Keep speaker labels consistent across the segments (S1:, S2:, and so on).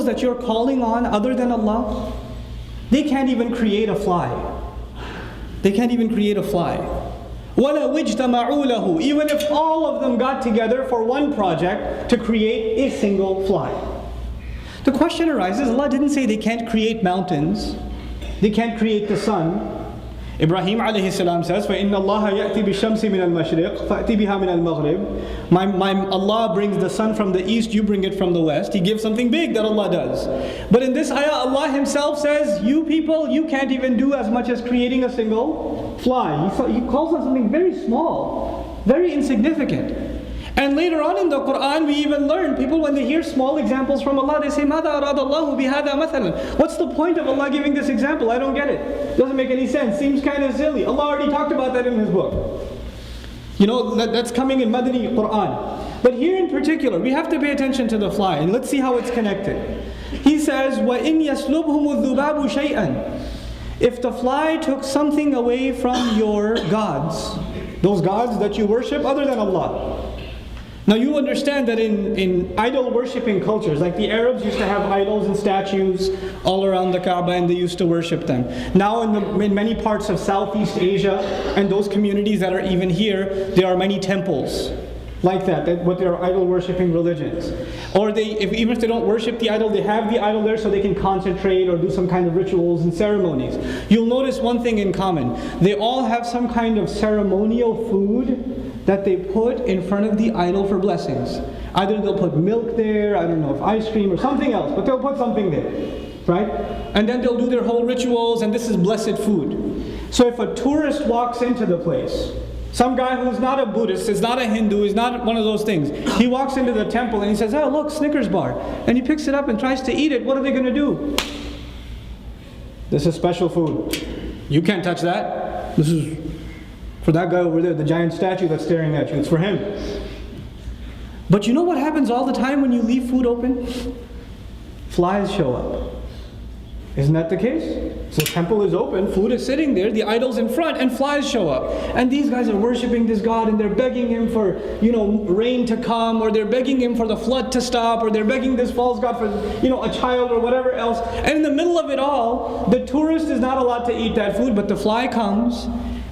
S1: those that you're calling on other than Allah, they can't even create a fly. They can't even create a fly. وَلَوْ اجْتَمَعُوا لَهُ, even if all of them got together for one project to create a single fly. The question arises, Allah didn't say they can't create mountains, they can't create the sun. Ibrahim alayhi salam says, فَإِنَّ اللَّهَ يَأْتِي بِالشَّمْسِ مِنَ الْمَشْرِقِ فَأْتِي بِهَا مِنَ الْمَغْرِبِ. My Allah brings the sun from the east, you bring it from the west. He gives something big that Allah does. But in this ayah, Allah Himself says, you people, you can't even do as much as creating a single fly. He calls on something very small, very insignificant. And later on in the Quran, we even learn, people when they hear small examples from Allah, they say, مَاذَا أَرَادَ اللَّهُ بِهَذَا مَثَلًا. What's the point of Allah giving this example? I don't get it. Doesn't make any sense. Seems kind of silly. Allah already talked about that in His book. You know, that's coming in Madani Quran. But here in particular, we have to pay attention to the fly. And let's see how it's connected. He says, وَإِنْ يَسْلُبْهُمُ الذُّبَابُ شَيْئًا. If the fly took something away from your gods, those gods that you worship other than Allah. Now you understand that in idol worshipping cultures, like the Arabs used to have idols and statues all around the Kaaba and they used to worship them. Now in many parts of Southeast Asia and those communities that are even here, there are many temples like that with their idol worshipping religions. Or even if they don't worship the idol, they have the idol there so they can concentrate or do some kind of rituals and ceremonies. You'll notice one thing in common. They all have some kind of ceremonial food that they put in front of the idol for blessings. Either they'll put milk there, I don't know if ice cream or something else, but they'll put something there, right? And then they'll do their whole rituals and this is blessed food. So if a tourist walks into the place, some guy who's not a Buddhist, is not a Hindu, is not one of those things, he walks into the temple and he says, oh look, Snickers bar. And he picks it up and tries to eat it. What are they going to do? This is special food. You can't touch that. This is for that guy over there, the giant statue that's staring at you. It's for him. But you know what happens all the time when you leave food open? Flies show up. Isn't that the case? So the temple is open, food is sitting there, the idol's in front, and flies show up. And these guys are worshiping this God and they're begging him for, rain to come, or they're begging him for the flood to stop, or they're begging this false God for, a child or whatever else. And in the middle of it all, the tourist is not allowed to eat that food, but the fly comes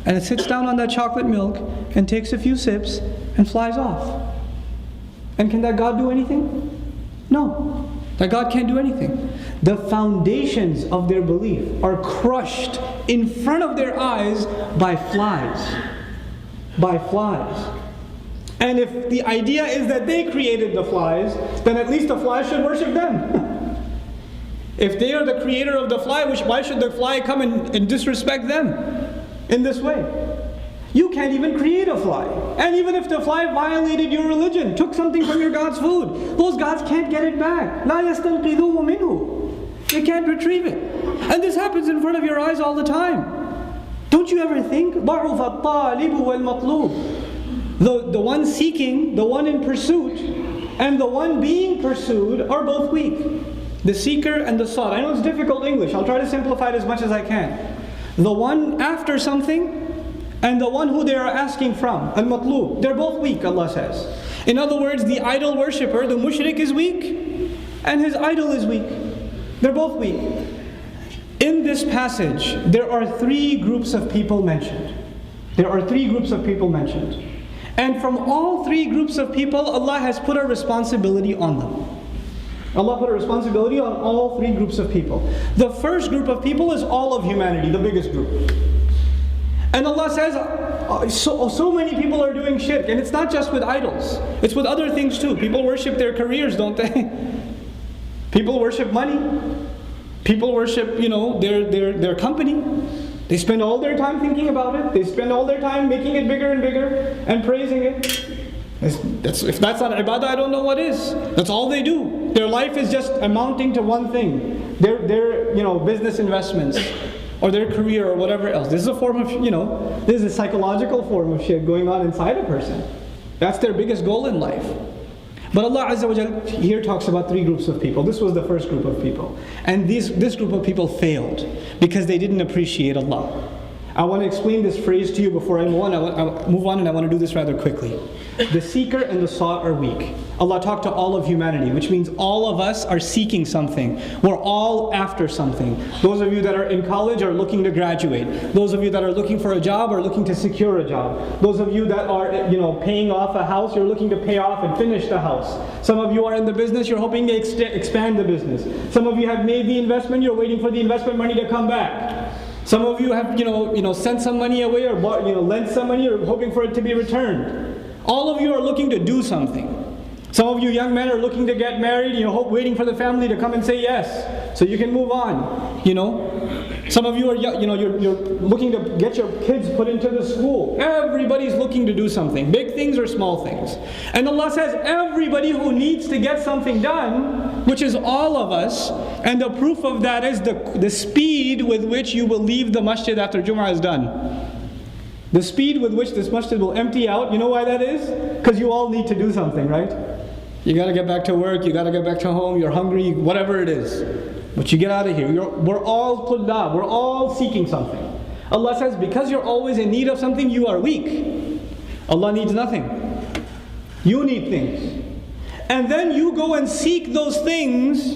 S1: and it sits down on that chocolate milk and takes a few sips and flies off. And can that God do anything? No. That God can't do anything. The foundations of their belief are crushed in front of their eyes by flies. By flies. And if the idea is that they created the flies, then at least the flies should worship them. If they are the creator of the fly, why should the fly come and disrespect them in this way? You can't even create a fly. And even if the fly violated your religion, took something from your God's food, those gods can't get it back. لَا يَسْتَنْقِذُوهُ مِنْهُ. They can't retrieve it. And this happens in front of your eyes all the time. Don't you ever think, ضَعُفَ الطَّالِبُ وَالْمَطْلُوبُ. The one seeking, the one in pursuit, and the one being pursued are both weak. The seeker and the sought. I know it's difficult English. I'll try to simplify it as much as I can. The one after something, and the one who they are asking from, al-matlub, they're both weak, Allah says. In other words, the idol worshipper, the mushrik is weak, and his idol is weak. They're both weak. In this passage, there are three groups of people mentioned. There are three groups of people mentioned. And from all three groups of people, Allah has put a responsibility on them. Allah put a responsibility on all three groups of people. The first group of people is all of humanity, the biggest group. And Allah says, so many people are doing shirk. And it's not just with idols. It's with other things too. People worship their careers, don't they? People worship money. People worship, their company. They spend all their time thinking about it. They spend all their time making it bigger and bigger and praising it. If that's not ibadah, I don't know what is. That's all they do. Their life is just amounting to one thing. Their business investments, or their career, or whatever else. This is a form of, this is a psychological form of shirk going on inside a person. That's their biggest goal in life. But Allah Azza wa Jal here talks about three groups of people. This was the first group of people. And this group of people failed because they didn't appreciate Allah. I want to explain this phrase to you before I move on, and I want to do this rather quickly. The seeker and the sought are weak. Allah talked to all of humanity, which means all of us are seeking something. We're all after something. Those of you that are in college are looking to graduate. Those of you that are looking for a job are looking to secure a job. Those of you that are, paying off a house, you're looking to pay off and finish the house. Some of you are in the business, you're hoping to expand the business. Some of you have made the investment, you're waiting for the investment money to come back. Some of you have, sent some money away or lent some money, or hoping for it to be returned. All of you are looking to do something. Some of you young men are looking to get married, waiting for the family to come and say yes, so you can move on. Some of you are, you're looking to get your kids put into the school. Everybody's looking to do something, big things or small things. And Allah says, everybody who needs to get something done, which is all of us, and the proof of that is the speed with which you will leave the masjid after Jum'ah is done. The speed with which this masjid will empty out, you know why that is? Because you all need to do something, right? You got to get back to work, you got to get back to home, you're hungry, whatever it is. But you get out of here. We're all tullab, we're all seeking something. Allah says, because you're always in need of something, you are weak. Allah needs nothing. You need things. And then you go and seek those things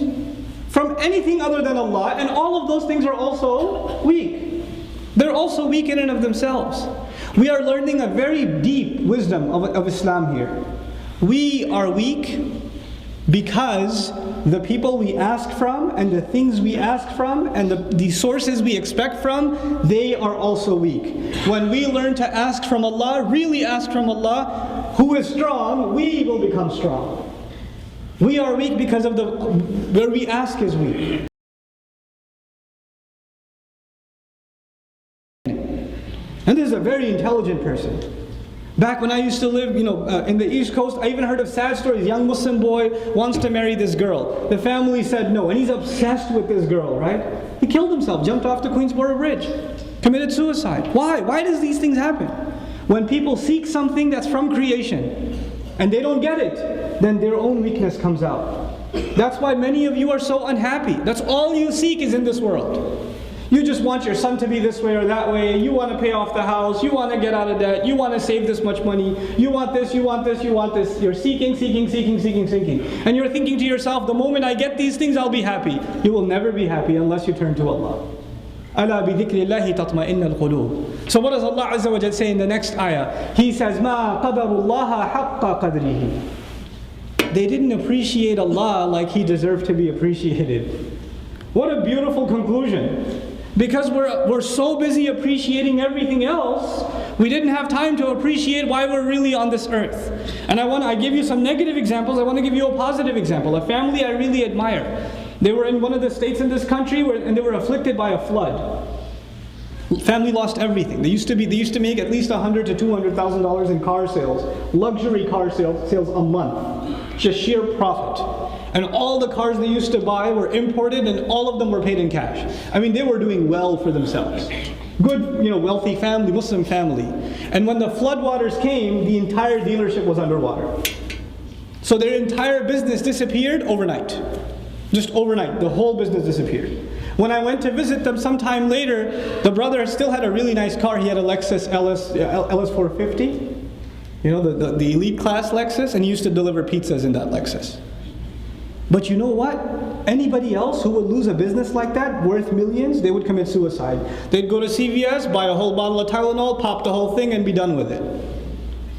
S1: from anything other than Allah, and all of those things are also weak. They're also weak in and of themselves. We are learning a very deep wisdom of Islam here. We are weak because the people we ask from and the things we ask from and the sources we expect from, they are also weak. When we learn to ask from Allah, really ask from Allah, who is strong, we will become strong. We are weak because of where we ask is weak. And this is a very intelligent person. Back when I used to live, in the East Coast, I even heard of sad stories. Young Muslim boy wants to marry this girl. The family said no, and he's obsessed with this girl, right? He killed himself, jumped off the Queensboro Bridge, committed suicide. Why? Why does these things happen? When people seek something that's from creation, and they don't get it, then their own weakness comes out. That's why many of you are so unhappy. That's all you seek is in this world. You just want your son to be this way or that way. You want to pay off the house. You want to get out of debt. You want to save this much money. You want this, you want this, you want this. You're seeking. And you're thinking to yourself, the moment I get these things, I'll be happy. You will never be happy unless you turn to Allah. أَلَا بِذِكْرِ اللَّهِ تَطْمَئِنَّ الْقُلُوبُ. So what does Allah Azza wa Jal say in the next ayah? He says, مَا قَدَرُ اللَّهَ حَقَّ قَدْرِهِ. They didn't appreciate Allah like He deserved to be appreciated. What a beautiful conclusion. Because we're so busy appreciating everything else, we didn't have time to appreciate why we're really on this earth. And I give you some negative examples. I want to give you a positive example. A family I really admire. They were in one of the states in this country and they were afflicted by a flood. Family lost everything. They used to make at least $100,000 to $200,000 in car sales, luxury car sales a month, just sheer profit. And all the cars they used to buy were imported, and all of them were paid in cash. I mean, they were doing well for themselves. Good, wealthy family, Muslim family. And when the floodwaters came, the entire dealership was underwater. So their entire business disappeared overnight. Just overnight, the whole business disappeared. When I went to visit them sometime later, the brother still had a really nice car. He had a Lexus LS 450, the elite class Lexus, and he used to deliver pizzas in that Lexus. But you know what? Anybody else who would lose a business like that, worth millions, they would commit suicide. They'd go to CVS, buy a whole bottle of Tylenol, pop the whole thing, and be done with it.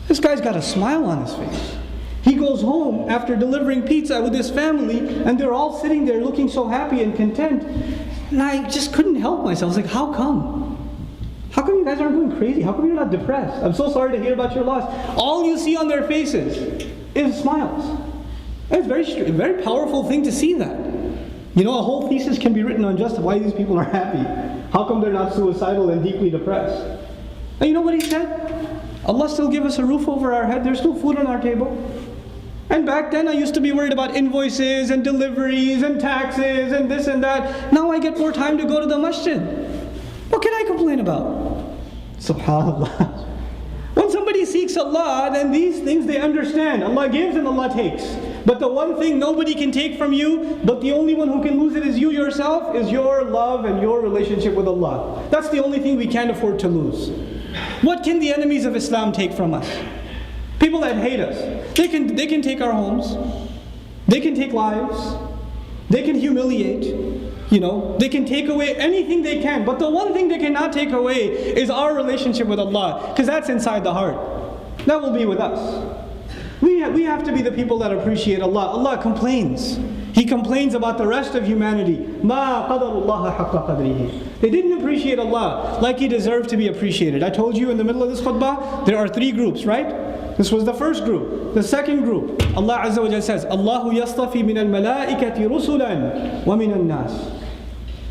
S1: This guy's got a smile on his face. He goes home after delivering pizza with his family, and they're all sitting there looking so happy and content. And I just couldn't help myself. I was like, how come? How come you guys aren't going crazy? How come you're not depressed? I'm so sorry to hear about your loss. All you see on their faces is smiles. It's a very powerful thing to see that. A whole thesis can be written on just why these people are happy. How come they're not suicidal and deeply depressed? And you know what he said? Allah still give us a roof over our head. There's still food on our table. And back then I used to be worried about invoices and deliveries and taxes and this and that. Now I get more time to go to the masjid. What can I complain about? SubhanAllah. When somebody seeks Allah, then these things they understand. Allah gives and Allah takes. But the one thing nobody can take from you, but the only one who can lose it is you yourself, is your love and your relationship with Allah. That's the only thing we can't afford to lose. What can the enemies of Islam take from us? People that hate us, they can take our homes, they can take lives, they can humiliate, they can take away anything they can. But the one thing they cannot take away is our relationship with Allah, because that's inside the heart. That will be with us. We have to be the people that appreciate Allah. Allah complains. He complains about the rest of humanity. مَا قَدَرُ اللَّهَ حَقَّ قَدْرِهِ. They didn't appreciate Allah like He deserved to be appreciated. I told you in the middle of this khutbah, there are 3 groups, right? This was the first group. The second group, Allah Azza wa Jalla says, Allahu yastafi min al-malaikati rusulan wa min al-nas.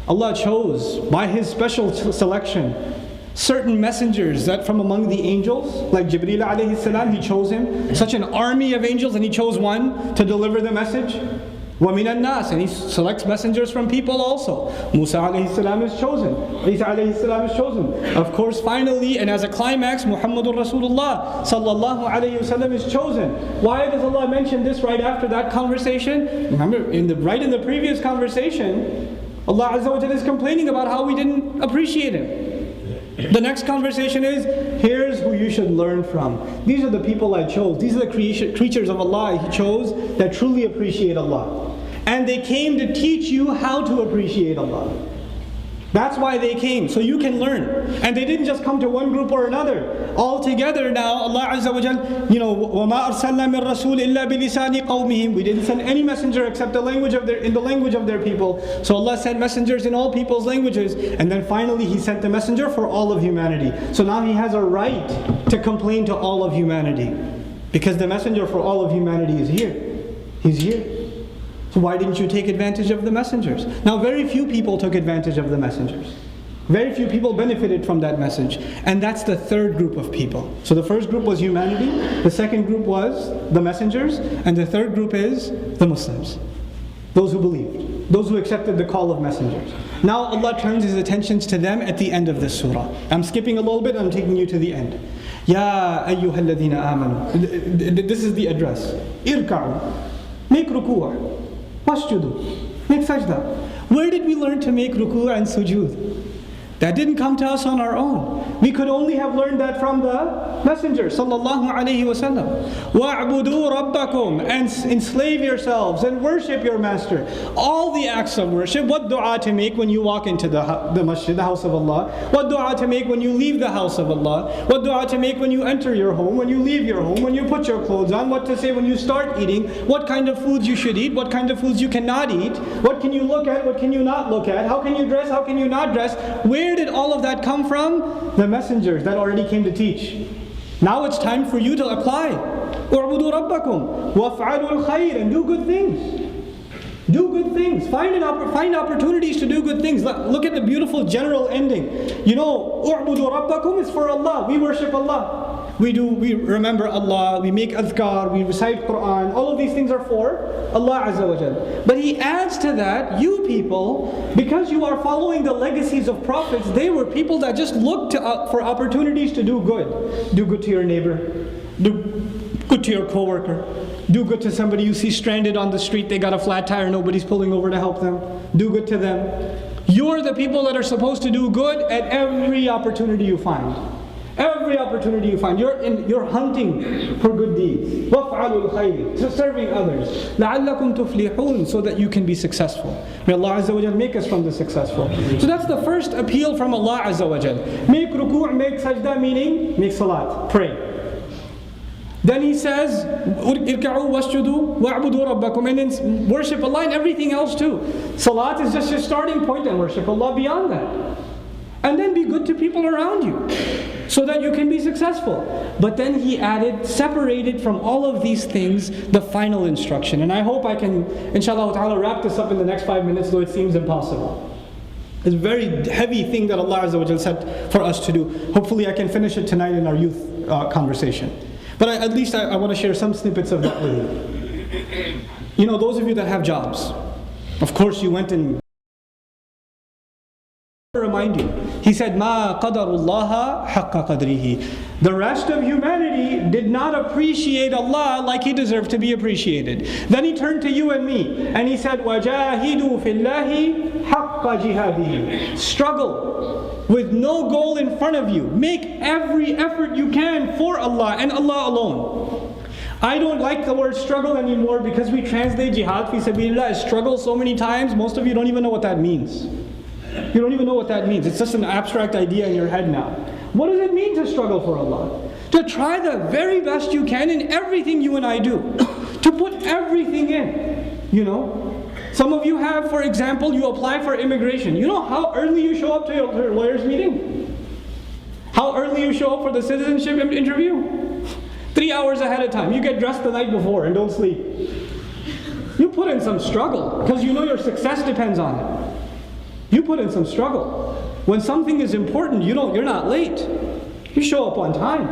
S1: Allah chose by His special selection certain messengers that from among the angels, like Jibreel alayhi salam, He chose him, such an army of angels, and He chose one to deliver the message. وَمِنَ النَّاسِ, and He selects messengers from people also. Musa alayhi salam is chosen. Isa alayhi salam is chosen. Of course, finally, and as a climax, Muhammadur Rasulullah sallallahu alayhi wasallam is chosen. Why does Allah mention this right after that conversation? Remember, right in the previous conversation, Allah Azza wa Jalla is complaining about how we didn't appreciate Him. The next conversation is, here's who you should learn from. These are the people I chose. These are the creatures of Allah He chose that truly appreciate Allah. And they came to teach you how to appreciate Allah. That's why they came, so you can learn. And they didn't just come to one group or another. All together now, Allah Azza wa Jal, وَمَا أَرْسَلْنَا مِن رَسُولٍ إِلَّا بِلِسَانِ قَوْمِهِمْ. We didn't send any messenger except in the language of their people. So Allah sent messengers in all people's languages. And then finally He sent the messenger for all of humanity. So now He has a right to complain to all of humanity. Because the messenger for all of humanity is here. He's here. So why didn't you take advantage of the messengers? Now very few people took advantage of the messengers. Very few people benefited from that message. And that's the third group of people. So the first group was humanity, the second group was the messengers, and the third group is the Muslims. Those who believed, those who accepted the call of messengers. Now Allah turns His attentions to them at the end of this surah. I'm skipping a little bit, I'm taking you to the end. Ya ayyuhal ladhina amanu. This is the address. Irka'u. Make ruku'ah. Wasjudu. Make sajda. Where did we learn to make ruku' and sujood? That didn't come to us on our own. We could only have learned that from the Messenger sallallahu alaihi wasallam. وَاعْبُدُوا رَبَّكُمْ, and enslave yourselves and worship your Master. All the acts of worship. What dua to make when you walk into the masjid, the house of Allah. What dua to make when you leave the house of Allah. What dua to make when you enter your home, when you leave your home, when you put your clothes on. What to say when you start eating. What kind of foods you should eat. What kind of foods you cannot eat. What can you look at, what can you not look at. How can you dress, how can you not dress. Where did all of that come from? The messengers that already came to teach. Now it's time for you to apply. اُعْبُدُوا رَبَّكُمْ وَافْعَلُوا الْخَيْرِ, and do good things. Do good things. Find opportunities to do good things. Look at the beautiful general ending. اُعْبُدُوا رَبَّكُمْ is for Allah. We worship Allah. We remember Allah, we make adhkar, we recite Quran. All of these things are for Allah Azza wa Jal. But He adds to that, you people, because you are following the legacies of prophets, they were people that just looked for opportunities to do good. Do good to your neighbor. Do good to your coworker. Do good to somebody you see stranded on the street, they got a flat tire, nobody's pulling over to help them. Do good to them. You're the people that are supposed to do good at every opportunity you find. Every opportunity you find, you're hunting for good deeds. وَافْعَلُوا الْخَيْرِ, serving others. لَعَلَّكُمْ تُفْلِحُونَ, so that you can be successful. May Allah Azza wa Jal make us from the successful. So that's the first appeal from Allah Azza wa Jal. Make ruku', make sajda, meaning make salat, pray. Then He says, إِرْكَعُوا وَاسْجُدُوا وَاعْبُدُوا رَبَّكُمْ, and then worship Allah and everything else too. Salat is just your starting point, and worship Allah beyond that. And then be good to people around you, so that you can be successful. But then He added, separated from all of these things, the final instruction. And I hope I can, inshallah ta'ala, wrap this up in the next 5 minutes, though it seems impossible. It's a very heavy thing that Allah Azza wa Jal said for us to do. Hopefully I can finish it tonight in our youth conversation. But at least I want to share some snippets of that with you. Those of you that have jobs, of course you went and remind you. He said, "Ma qadarullaha haqqa qadrihi." The rest of humanity did not appreciate Allah like He deserved to be appreciated. Then He turned to you and me and He said, وَجَاهِدُوا فِي اللَّهِ حَقَّ جِهَادِهِ. Struggle with no goal in front of you. Make every effort you can for Allah and Allah alone. I don't like the word struggle anymore because we translate jihad fi sabilillah as struggle so many times. Most of you don't even know what that means. You don't even know what that means. It's just an abstract idea in your head now. What does it mean to struggle for Allah? To try the very best you can in everything you and I do. To put everything in. You know? Some of you have, for example, you apply for immigration. You know how early you show up to your lawyer's meeting? How early you show up for the citizenship interview? 3 hours ahead of time. You get dressed the night before and don't sleep. You put in some struggle because you know your success depends on it. You put in some struggle. When something is important, you're not late. You show up on time.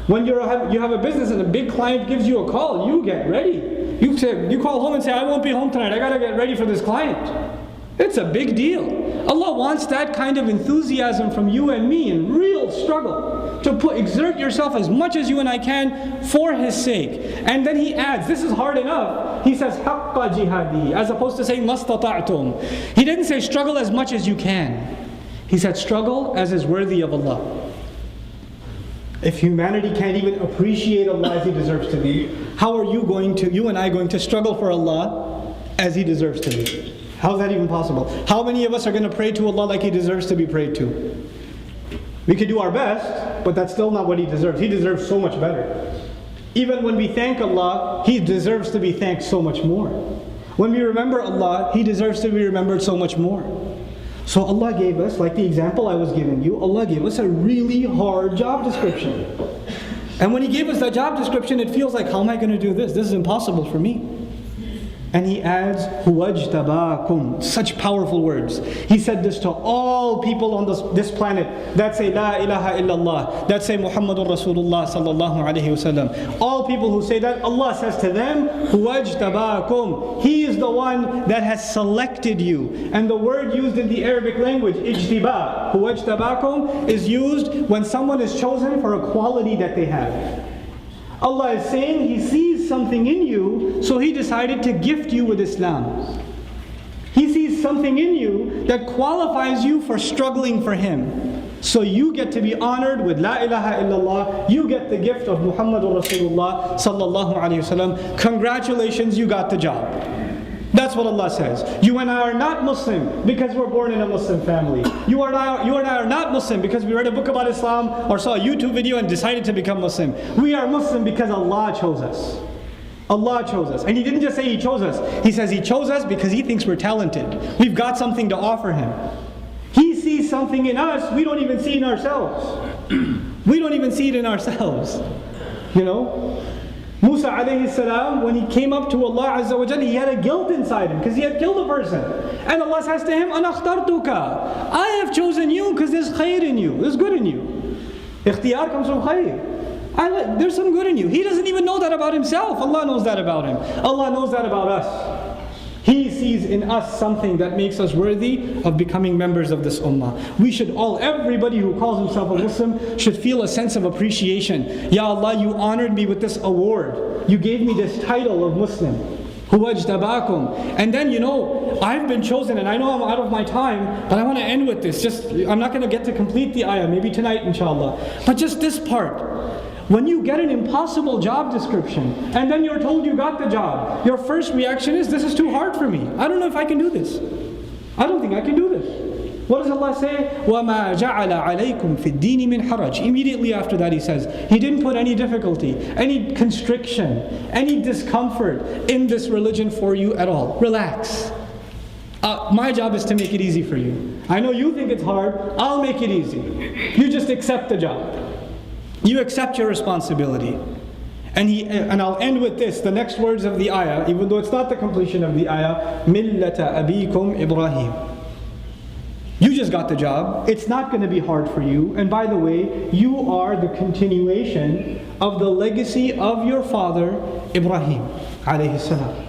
S1: When you have a business and a big client gives you a call, you get ready. You call home and say, I won't be home tonight. I got to get ready for this client. It's a big deal. Allah wants that kind of enthusiasm from you and me in real struggle. To exert yourself as much as you and I can for His sake. And then He adds, this is hard enough. He says, حَقَّ جِهَادِهِ, as opposed to saying, مَسْتَطَعْتُمْ. He didn't say struggle as much as you can. He said struggle as is worthy of Allah. If humanity can't even appreciate Allah as He deserves to be, how are you and I going to struggle for Allah as He deserves to be? How's that even possible? How many of us are going to pray to Allah like He deserves to be prayed to? We could do our best, but that's still not what He deserves. He deserves so much better. Even when we thank Allah, He deserves to be thanked so much more. When we remember Allah, He deserves to be remembered so much more. So Allah gave us, like the example I was giving you, Allah gave us a really hard job description. And when He gave us that job description, it feels like, how am I going to do this? This is impossible for me. And He adds, huwajtabakum, such powerful words. He said this to all people on this planet that say La ilaha illallah, that say Muhammadur Rasulullah sallallahu alayhi wasallam. All people who say that, Allah says to them, huwajtabakum. He is the one that has selected you. And the word used in the Arabic language, ijtiba, huwajtabakum, is used when someone is chosen for a quality that they have. Allah is saying He sees something in you, so He decided to gift you with Islam. He sees something in you that qualifies you for struggling for Him. So you get to be honored with La ilaha illallah. You get the gift of Muhammadur Rasulullah sallallahu alayhi wasallam. Congratulations, you got the job. That's what Allah says. You and I are not Muslim because we're born in a Muslim family. You and I are not Muslim because we read a book about Islam or saw a YouTube video and decided to become Muslim. We are Muslim because Allah chose us. Allah chose us. And He didn't just say He chose us. He says He chose us because He thinks we're talented. We've got something to offer Him. He sees something in us we don't even see in ourselves. We don't even see it in ourselves. You know? Musa alayhi salam, when he came up to Allah Azza wa Jalla, he had a guilt inside him because he had killed a person. And Allah says to him, Ana akhtartuka. I have chosen you because there's khair in you. There's good in you. Ikhtiyar comes from khair. There's some good in you. He doesn't even know that about himself. Allah knows that about him. Allah knows that about us. He sees in us something that makes us worthy of becoming members of this ummah. We should all, everybody who calls himself a Muslim, should feel a sense of appreciation. Ya Allah, you honored me with this award. You gave me this title of Muslim. Huwajtabakum. And then, I've been chosen, and I know I'm out of my time, but I want to end with this. I'm not going to get to complete the ayah, maybe tonight inshallah. But just this part. When you get an impossible job description and then you're told you got the job, your first reaction is, this is too hard for me. I don't know if I can do this. I don't think I can do this. What does Allah say? وَمَا جَعَلَ عَلَيْكُمْ فِي الدِّينِ مِنْ حَرَجٍ. Immediately after that He says, He didn't put any difficulty, any constriction, any discomfort in this religion for you at all. Relax. My job is to make it easy for you. I know you think it's hard. I'll make it easy. You just accept the job. You accept your responsibility. And I'll end with this, the next words of the ayah, even though it's not the completion of the ayah, مِلَّةَ أَبِيكُمْ إِبْرَاهِيمَ. You just got the job. It's not going to be hard for you. And by the way, you are the continuation of the legacy of your father, Ibrahim alayhi salam.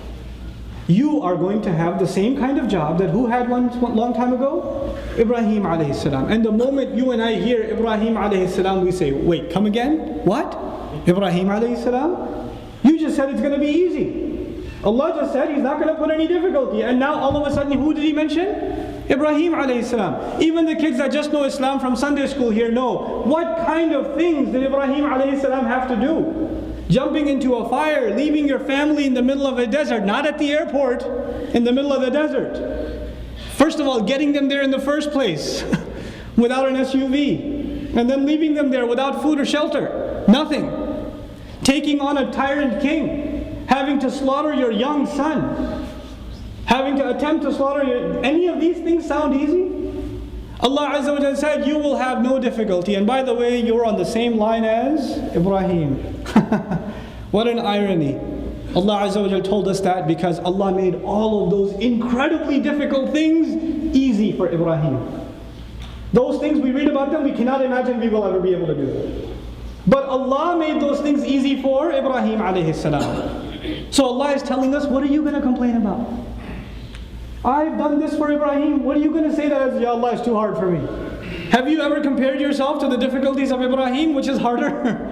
S1: You are going to have the same kind of job that who had one long time ago? Ibrahim alayhi salam. And the moment you and I hear Ibrahim alayhi salam, we say, wait, come again? What? Ibrahim alayhi salam? You just said it's going to be easy. Allah just said He's not going to put any difficulty. And now all of a sudden, who did He mention? Ibrahim alayhi salam. Even the kids that just know Islam from Sunday school here know, what kind of things did Ibrahim alayhi salam have to do? Jumping into a fire, leaving your family in the middle of a desert, not at the airport, in the middle of the desert. First of all, getting them there in the first place, without an SUV, and then leaving them there without food or shelter, nothing. Taking on a tyrant king, having to slaughter your young son, having to attempt to slaughter any of these things sound easy? Allah Azza wa Jalla said, you will have no difficulty. And by the way, you're on the same line as Ibrahim. What an irony. Allah Azza wa Jalla told us that because Allah made all of those incredibly difficult things easy for Ibrahim. Those things we read about them, we cannot imagine we will ever be able to do them. But Allah made those things easy for Ibrahim alayhi salam. So Allah is telling us, what are you going to complain about? I've done this for Ibrahim. What are you going to say that as, Ya Allah, it's too hard for me? Have you ever compared yourself to the difficulties of Ibrahim, which is harder?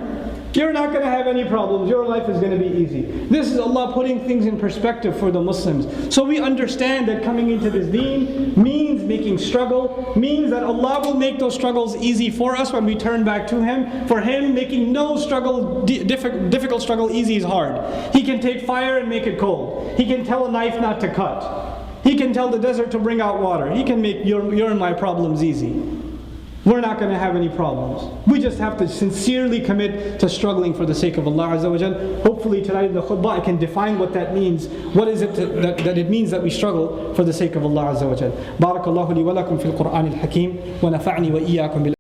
S1: You're not going to have any problems. Your life is going to be easy. This is Allah putting things in perspective for the Muslims. So we understand that coming into this deen means making struggle, means that Allah will make those struggles easy for us when we turn back to Him. For Him, making no struggle, difficult struggle easy is hard. He can take fire and make it cold. He can tell a knife not to cut. He can tell the desert to bring out water. He can make your and my problems easy. We're not going to have any problems. We just have to sincerely commit to struggling for the sake of Allah Azza wa Jal. Hopefully tonight in the khutbah I can define what that means. What is it that it means that we struggle for the sake of Allah Azza wa Jal. Barakallahu li wa lakum fil Qur'an al-Hakim wa nafa'ni wa iyyakum bil